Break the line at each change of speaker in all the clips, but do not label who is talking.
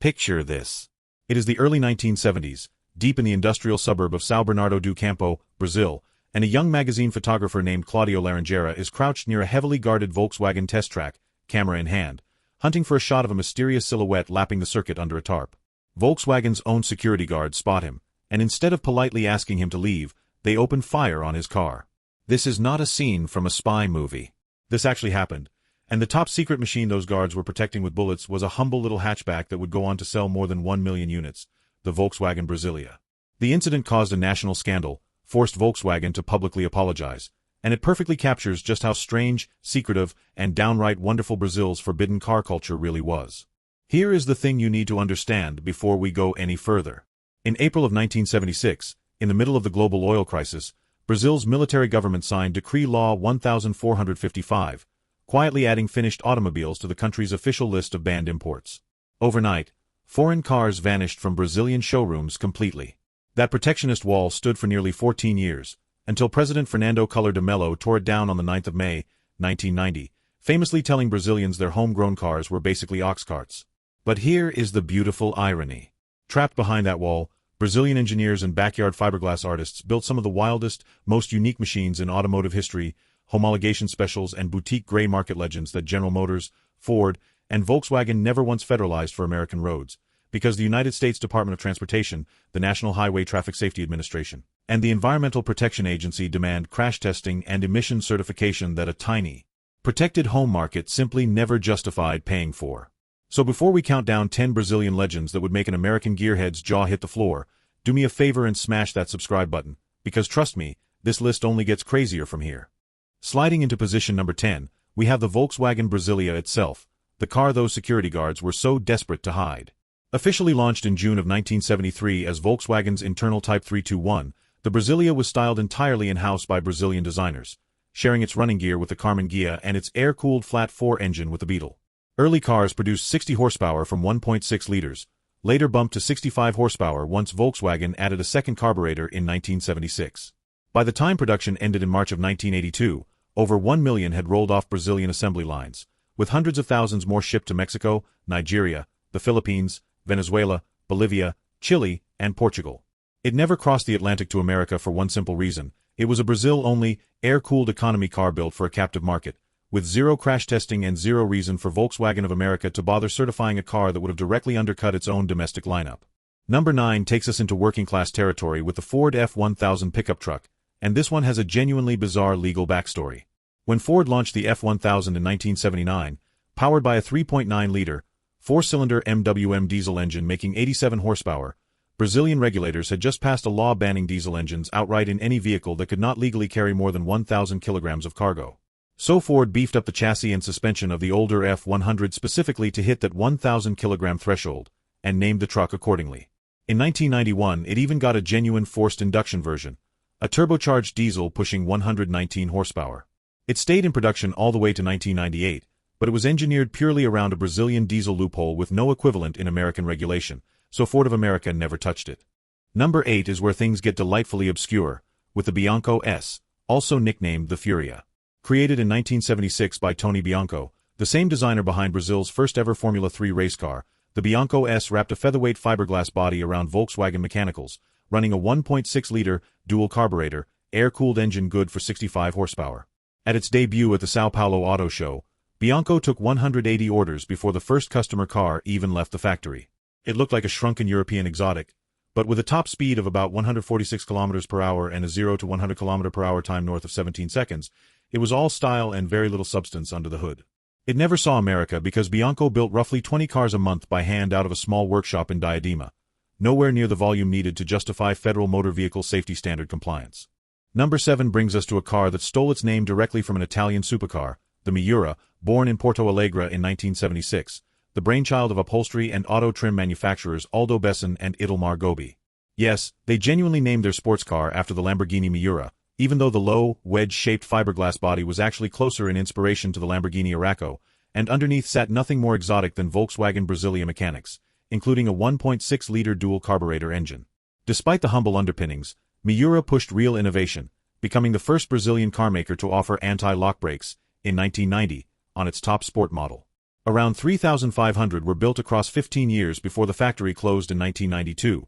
Picture this. It is the early 1970s, deep in the industrial suburb of São Bernardo do Campo, Brazil, and a young magazine photographer named Claudio Laranjeira is crouched near a heavily guarded Volkswagen test track, camera in hand, hunting for a shot of a mysterious silhouette lapping the circuit under a tarp. Volkswagen's own security guards spot him, and instead of politely asking him to leave, they open fire on his car. This is not a scene from a spy movie. This actually happened, and the top-secret machine those guards were protecting with bullets was a humble little hatchback that would go on to sell more than 1 million units, the Volkswagen Brasilia. The incident caused a national scandal, forced Volkswagen to publicly apologize, and it perfectly captures just how strange, secretive, and downright wonderful Brazil's forbidden car culture really was. Here is the thing you need to understand before we go any further. In April of 1976, in the middle of the global oil crisis, Brazil's military government signed Decree Law 1455, quietly adding finished automobiles to the country's official list of banned imports. Overnight, foreign cars vanished from Brazilian showrooms completely. That protectionist wall stood for nearly 14 years, until President Fernando Collor de Mello tore it down on the 9th of May, 1990, famously telling Brazilians their homegrown cars were basically ox carts. But here is the beautiful irony. Trapped behind that wall, Brazilian engineers and backyard fiberglass artists built some of the wildest, most unique machines in automotive history, homologation specials and boutique gray market legends that General Motors, Ford, and Volkswagen never once federalized for American roads, because the United States Department of Transportation, the National Highway Traffic Safety Administration, and the Environmental Protection Agency demand crash testing and emission certification that a tiny, protected home market simply never justified paying for. So before we count down 10 Brazilian legends that would make an American gearhead's jaw hit the floor, do me a favor and smash that subscribe button, because trust me, this list only gets crazier from here. Sliding into position number 10, we have the Volkswagen Brasilia itself, the car those security guards were so desperate to hide. Officially launched in June of 1973 as Volkswagen's internal Type 321, the Brasilia was styled entirely in-house by Brazilian designers, sharing its running gear with the Karmann Ghia and its air-cooled flat-4 engine with the Beetle. Early cars produced 60 horsepower from 1.6 liters, later bumped to 65 horsepower once Volkswagen added a second carburetor in 1976. By the time production ended in March of 1982, over 1 million had rolled off Brazilian assembly lines, with hundreds of thousands more shipped to Mexico, Nigeria, the Philippines, Venezuela, Bolivia, Chile, and Portugal. It never crossed the Atlantic to America for one simple reason: it was a Brazil-only, air-cooled economy car built for a captive market, with zero crash testing and zero reason for Volkswagen of America to bother certifying a car that would have directly undercut its own domestic lineup. Number 9 takes us into working-class territory with the Ford F-1000 pickup truck, and this one has a genuinely bizarre legal backstory. When Ford launched the F-1000 in 1979, powered by a 3.9-liter, four-cylinder MWM diesel engine making 87 horsepower, Brazilian regulators had just passed a law banning diesel engines outright in any vehicle that could not legally carry more than 1,000 kilograms of cargo. So Ford beefed up the chassis and suspension of the older F-100 specifically to hit that 1,000-kilogram threshold, and named the truck accordingly. In 1991, it even got a genuine forced induction version, a turbocharged diesel pushing 119 horsepower. It stayed in production all the way to 1998, but it was engineered purely around a Brazilian diesel loophole with no equivalent in American regulation, so Ford of America never touched it. Number 8 is where things get delightfully obscure, with the Bianco S, also nicknamed the Furia. Created in 1976 by Tony Bianco, the same designer behind Brazil's first-ever Formula 3 race car, the Bianco S wrapped a featherweight fiberglass body around Volkswagen mechanicals, running a 1.6-liter, dual carburetor, air-cooled engine good for 65 horsepower. At its debut at the São Paulo Auto Show, Bianco took 180 orders before the first customer car even left the factory. It looked like a shrunken European exotic, but with a top speed of about 146 km per hour and a 0 to 100 km per hour time north of 17 seconds, it was all style and very little substance under the hood. It never saw America because Bianco built roughly 20 cars a month by hand out of a small workshop in Diadema, nowhere near the volume needed to justify federal motor vehicle safety standard compliance. Number 7 brings us to a car that stole its name directly from an Italian supercar, the Miura, born in Porto Alegre in 1976, the brainchild of upholstery and auto trim manufacturers Aldo Besson and Italmar Gobi. Yes, they genuinely named their sports car after the Lamborghini Miura, even though the low, wedge-shaped fiberglass body was actually closer in inspiration to the Lamborghini Arauco, and underneath sat nothing more exotic than Volkswagen Brasilia mechanics, including a 1.6-liter dual carburetor engine. Despite the humble underpinnings, Miura pushed real innovation, becoming the first Brazilian carmaker to offer anti-lock brakes, in 1990, on its top sport model. Around 3,500 were built across 15 years before the factory closed in 1992,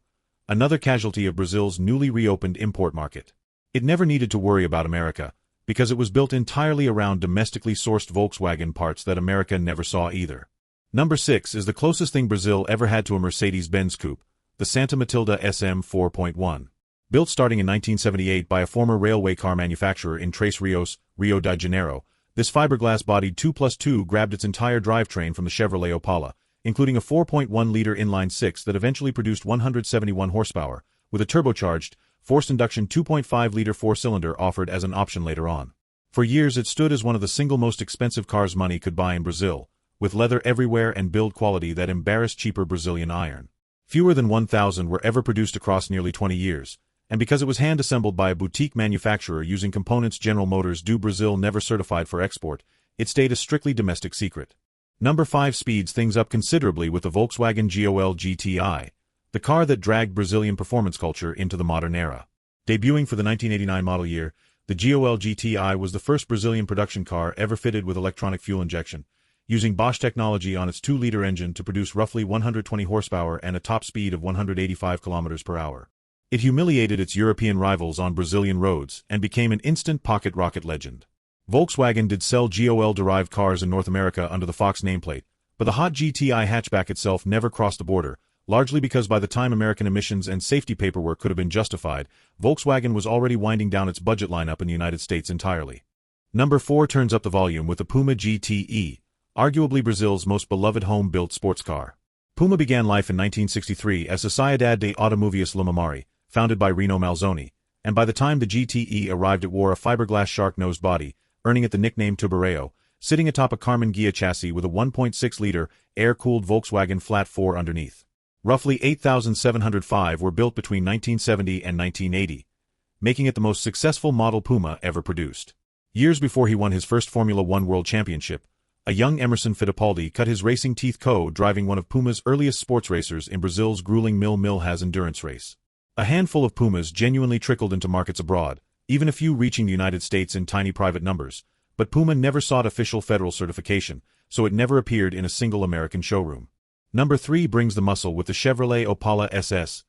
another casualty of Brazil's newly reopened import market. It never needed to worry about America, because it was built entirely around domestically sourced Volkswagen parts that America never saw either. Number 6 is the closest thing Brazil ever had to a Mercedes-Benz coupe, the Santa Matilda SM 4.1. Built starting in 1978 by a former railway car manufacturer in Três Rios, Rio de Janeiro, this fiberglass-bodied 2+2 grabbed its entire drivetrain from the Chevrolet Opala, including a 4.1-liter inline-six that eventually produced 171 horsepower, with a turbocharged, forced induction 2.5-liter four-cylinder offered as an option later on. For years it stood as one of the single most expensive cars money could buy in Brazil, with leather everywhere and build quality that embarrassed cheaper Brazilian iron. Fewer than 1,000 were ever produced across nearly 20 years, and because it was hand-assembled by a boutique manufacturer using components General Motors do Brazil never certified for export, it stayed a strictly domestic secret. Number 5 speeds things up considerably with the Volkswagen GOL GTI, the car that dragged Brazilian performance culture into the modern era. Debuting for the 1989 model year, the GOL GTI was the first Brazilian production car ever fitted with electronic fuel injection, using Bosch technology on its 2-liter engine to produce roughly 120 horsepower and a top speed of 185 km per hour. It humiliated its European rivals on Brazilian roads and became an instant pocket rocket legend. Volkswagen did sell GOL-derived cars in North America under the Fox nameplate, but the hot GTI hatchback itself never crossed the border, largely because by the time American emissions and safety paperwork could have been justified, Volkswagen was already winding down its budget lineup in the United States entirely. Number 4 turns up the volume with the Puma GTE, arguably Brazil's most beloved home-built sports car. Puma began life in 1963 as Sociedade de Automovias Lumamari, founded by Rino Malzoni, and by the time the GTE arrived it wore a fiberglass shark-nosed body, earning it the nickname Tubarão, sitting atop a Karmann Ghia chassis with a 1.6-liter, air-cooled Volkswagen Flat 4 underneath. Roughly 8,705 were built between 1970 and 1980, making it the most successful model Puma ever produced. Years before he won his first Formula One World Championship, a young Emerson Fittipaldi cut his racing teeth driving one of Puma's earliest sports racers in Brazil's grueling Mil Milhas endurance race. A handful of Pumas genuinely trickled into markets abroad, even a few reaching the United States in tiny private numbers, but Puma never sought official federal certification, so it never appeared in a single American showroom. Number 3 brings the muscle with the Chevrolet Opala SS,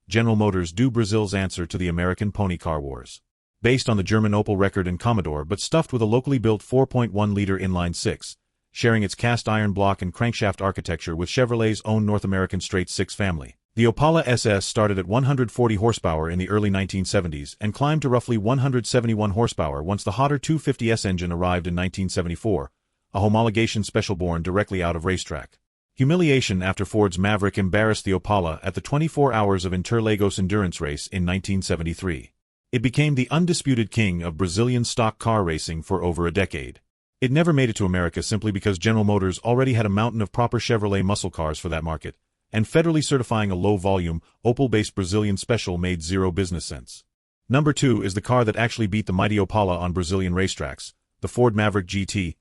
General Motors do Brazil's answer to the American pony car wars. Based on the German Opel Rekord and Commodore but stuffed with a locally built 4.1-liter inline-six, sharing its cast-iron block and crankshaft architecture with Chevrolet's own North American straight-six family. The Opala SS started at 140 horsepower in the early 1970s and climbed to roughly 171 horsepower once the hotter 250S engine arrived in 1974, a homologation special born directly out of racetrack. Humiliation after Ford's Maverick embarrassed the Opala at the 24 Hours of Interlagos endurance race in 1973. It became the undisputed king of Brazilian stock car racing for over a decade. It never made it to America simply because General Motors already had a mountain of proper Chevrolet muscle cars for that market, and federally certifying a low-volume, Opel-based Brazilian special made zero business sense. Number 2 is the car that actually beat the mighty Opala on Brazilian racetracks, the Ford Maverick GT.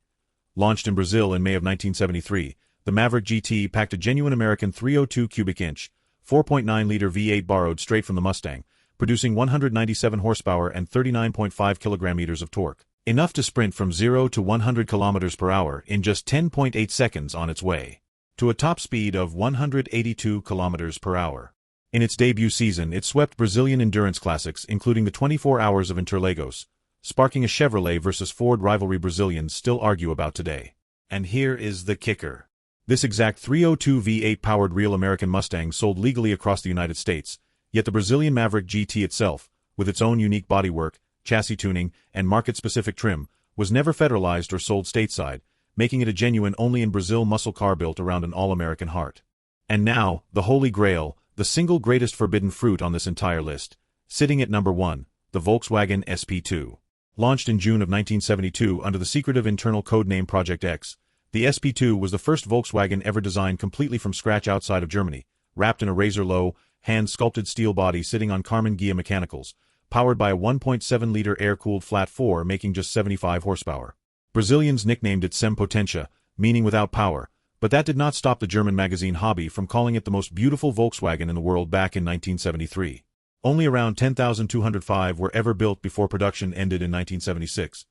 Launched in Brazil in May of 1973, the Maverick GT packed a genuine American 302 cubic inch, 4.9-liter V8 borrowed straight from the Mustang, producing 197 horsepower and 39.5 kilogram-meters of torque, enough to sprint from 0 to 100 kilometers per hour in just 10.8 seconds on its way to a top speed of 182 kilometers per hour. In its debut season, it swept Brazilian endurance classics including the 24 Hours of Interlagos, sparking a Chevrolet versus Ford rivalry Brazilians still argue about today. And here is the kicker. This exact 302 V8-powered real American Mustang sold legally across the United States, yet the Brazilian Maverick GT itself, with its own unique bodywork, chassis tuning, and market-specific trim, was never federalized or sold stateside, making it a genuine only in Brazil muscle car built around an all-American heart. And now, the Holy Grail, the single greatest forbidden fruit on this entire list, sitting at number 1, the Volkswagen SP2. Launched in June of 1972 under the secretive internal codename Project X, the SP2 was the first Volkswagen ever designed completely from scratch outside of Germany, wrapped in a razor-low, hand-sculpted steel body sitting on Karmann Ghia mechanicals, powered by a 1.7-liter air-cooled Flat 4 making just 75 horsepower. Brazilians nicknamed it Sem Potência, meaning without power, but that did not stop the German magazine Hobby from calling it the most beautiful Volkswagen in the world back in 1973. Only around 10,205 were ever built before production ended in 1976,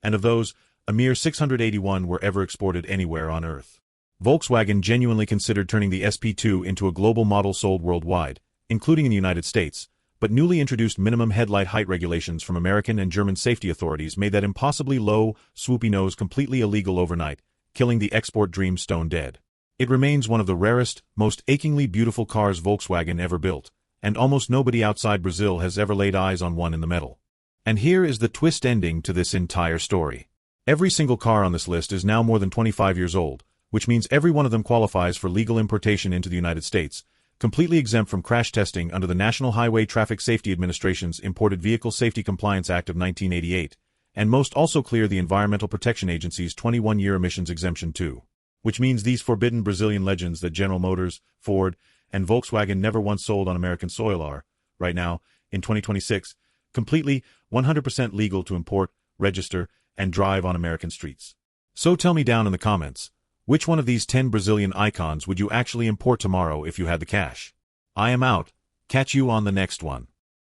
and of those, a mere 681 were ever exported anywhere on Earth. Volkswagen genuinely considered turning the SP2 into a global model sold worldwide, including in the United States, but newly introduced minimum headlight height regulations from American and German safety authorities made that impossibly low, swoopy nose completely illegal overnight, killing the export dream stone dead. It remains one of the rarest, most achingly beautiful cars Volkswagen ever built, and almost nobody outside Brazil has ever laid eyes on one in the metal. And here is the twist ending to this entire story. Every single car on this list is now more than 25 years old, which means every one of them qualifies for legal importation into the United States, completely exempt from crash testing under the National Highway Traffic Safety Administration's Imported Vehicle Safety Compliance Act of 1988, and most also clear the Environmental Protection Agency's 21-year emissions exemption too. Which means these forbidden Brazilian legends that General Motors, Ford, and Volkswagen never once sold on American soil are, right now, in 2026, completely 100% legal to import, register, and drive on American streets. So tell me down in the comments, which one of these 10 Brazilian icons would you actually import tomorrow if you had the cash? I am out. Catch you on the next one.